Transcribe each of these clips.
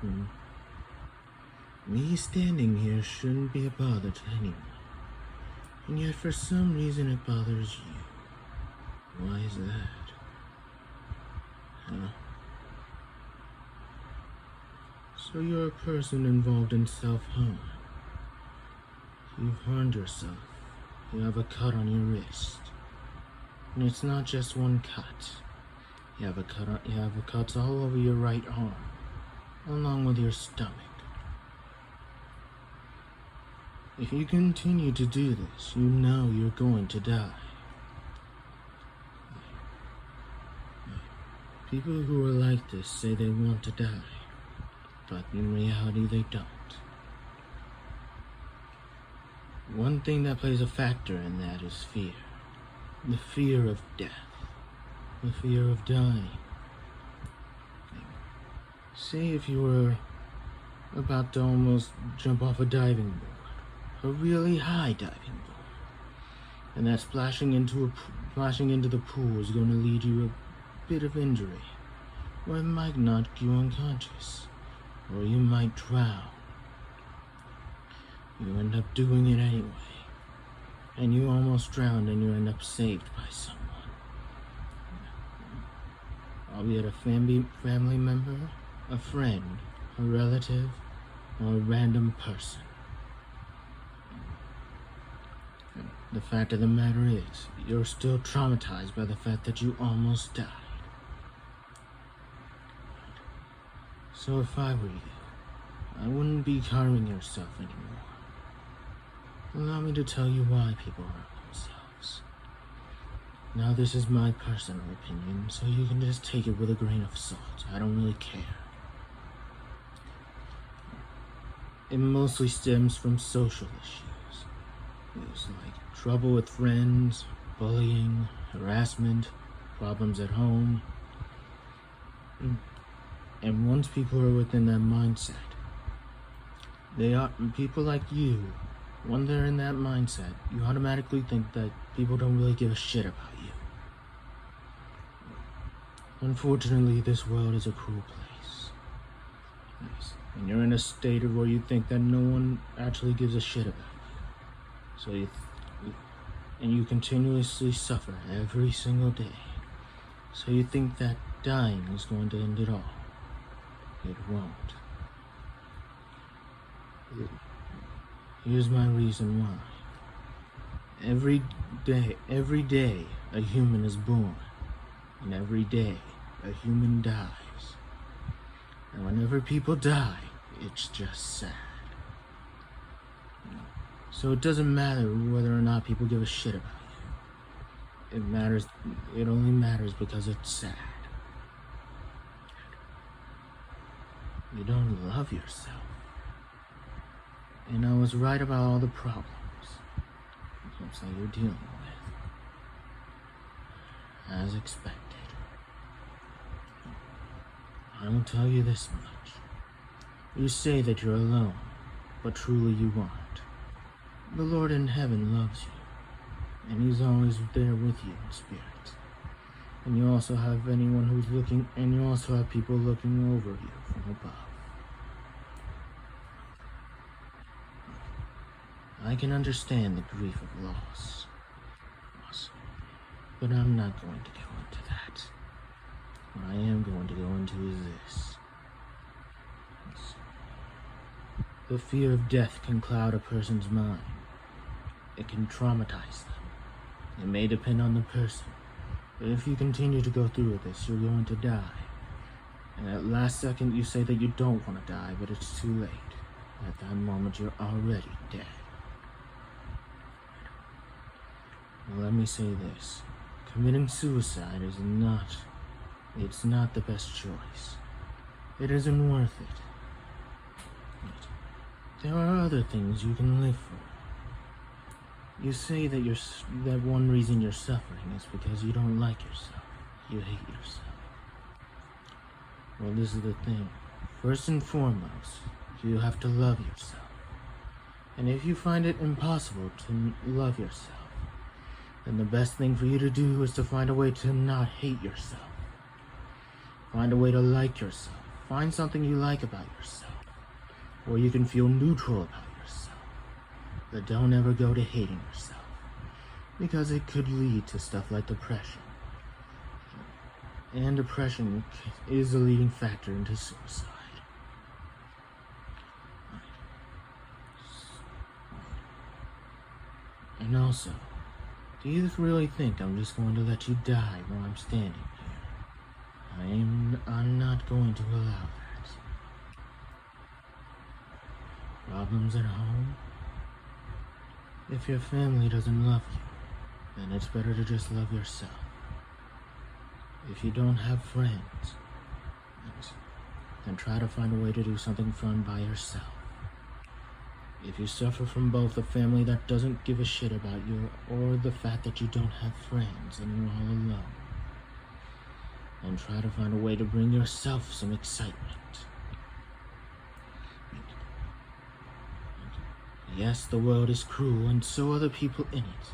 Hmm. Me standing here shouldn't be a bother to anyone. And yet for some reason it bothers you. Why is that? Huh? So you're a person involved in self-harm. You've harmed yourself. You have a cut on your wrist. And it's not just one cut. You have cuts all over your right arm, along with your stomach. If you continue to do this, you know you're going to die. People who are like this say they want to die, but in reality they don't. One thing that plays a factor in that is fear. The fear of death. The fear of dying. Say if you were about to almost jump off a diving board, a really high diving board, and that splashing into the pool is going to lead you a bit of injury, or it might knock you unconscious, or you might drown. You end up doing it anyway, and you almost drowned and you end up saved by someone. Albeit a family member, a friend, a relative, or a random person. The fact of the matter is, you're still traumatized by the fact that you almost died. So if I were you, I wouldn't be harming yourself anymore. Allow me to tell you why people harm themselves. Now this is my personal opinion, so you can just take it with a grain of salt. I don't really care. It mostly stems from social issues. It's like trouble with friends, bullying, harassment, problems at home. And once people are within that mindset, people like you, when they're in that mindset, you automatically think that people don't really give a shit about you. Unfortunately, this world is a cruel place. And you're in a state of where you think that no one actually gives a shit about you. So you continuously suffer every single day. So you think that dying is going to end it all. It won't. Here's my reason why. Every day a human is born, and every day a human dies. And whenever people die, it's just sad. So it doesn't matter whether or not people give a shit about you. It only matters because it's sad. You don't love yourself. And I was right about all the problems that you're dealing with. As expected. I will tell you this much. You say that you're alone, but truly you aren't. The Lord in heaven loves you, and He's always there with you in spirit. And you also have you also have people looking over you from above. I can understand the grief of loss, but I'm not going to go into that. What I am going to go into is this. The fear of death can cloud a person's mind. It can traumatize them. It may depend on the person, but if you continue to go through with this, you're going to die. And at last second, you say that you don't want to die, but it's too late. At that moment, you're already dead. Now, let me say this. Committing suicide is not the best choice. It isn't worth it. There are other things you can live for. You say that one reason you're suffering is because you don't like yourself. You hate yourself. Well, this is the thing. First and foremost, you have to love yourself. And if you find it impossible to love yourself, then the best thing for you to do is to find a way to not hate yourself. Find a way to like yourself. Find something you like about yourself, or you can feel neutral about yourself. But don't ever go to hating yourself, because it could lead to stuff like depression. And depression is the leading factor into suicide. And also, do you really think I'm just going to let you die while I'm standing here? I'm not going to allow that. Problems at home? If your family doesn't love you, then it's better to just love yourself. If you don't have friends, then try to find a way to do something fun by yourself. If you suffer from both a family that doesn't give a shit about you or the fact that you don't have friends and you're all alone, then try to find a way to bring yourself some excitement. Yes, the world is cruel and so are the people in it.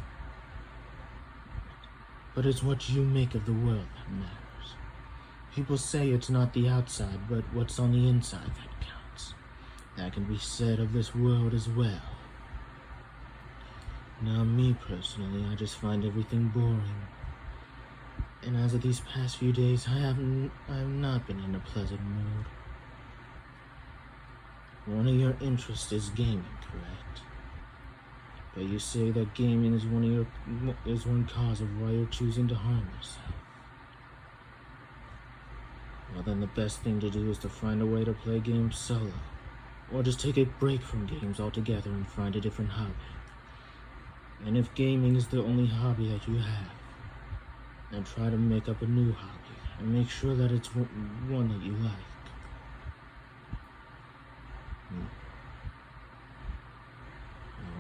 But it's what you make of the world that matters. People say it's not the outside, but what's on the inside that counts. That can be said of this world as well. Now, me personally, I just find everything boring. And as of these past few days, I have not been in a pleasant mood. One of your interests is gaming, correct? But you say that gaming is one cause of why you're choosing to harm yourself. Well, then the best thing to do is to find a way to play games solo. Or just take a break from games altogether and find a different hobby. And if gaming is the only hobby that you have, then try to make up a new hobby and make sure that it's one that you like.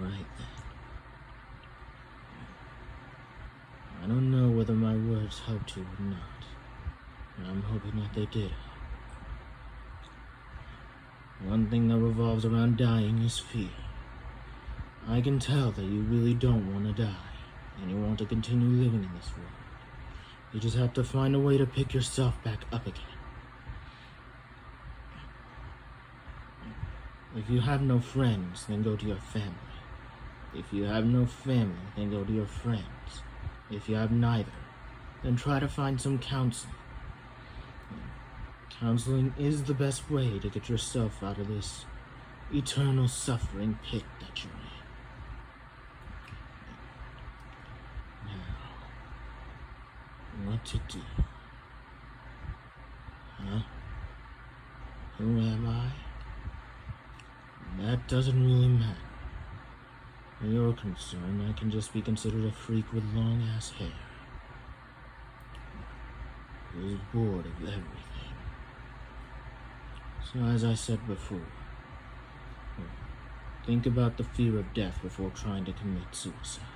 Alright then. I don't know whether my words helped you or not, but I'm hoping that they did. One thing that revolves around dying is fear. I can tell that you really don't want to die, and you want to continue living in this world. You just have to find a way to pick yourself back up again. If you have no friends, then go to your family. If you have no family, then go to your friends. If you have neither, then try to find some counseling. Counseling is the best way to get yourself out of this eternal suffering pit that you're in. Now, what to do? Huh? Who am I? That doesn't really matter. Where you're concerned, I can just be considered a freak with long-ass hair. Who's bored of everything. So as I said before, think about the fear of death before trying to commit suicide.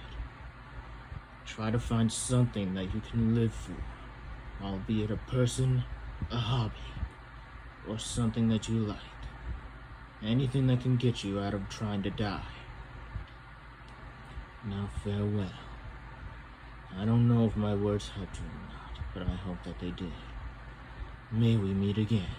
Try to find something that you can live for, albeit a person, a hobby, or something that you like. Anything that can get you out of trying to die. Now farewell. I don't know if my words helped you or not, but I hope that they did. May we meet again.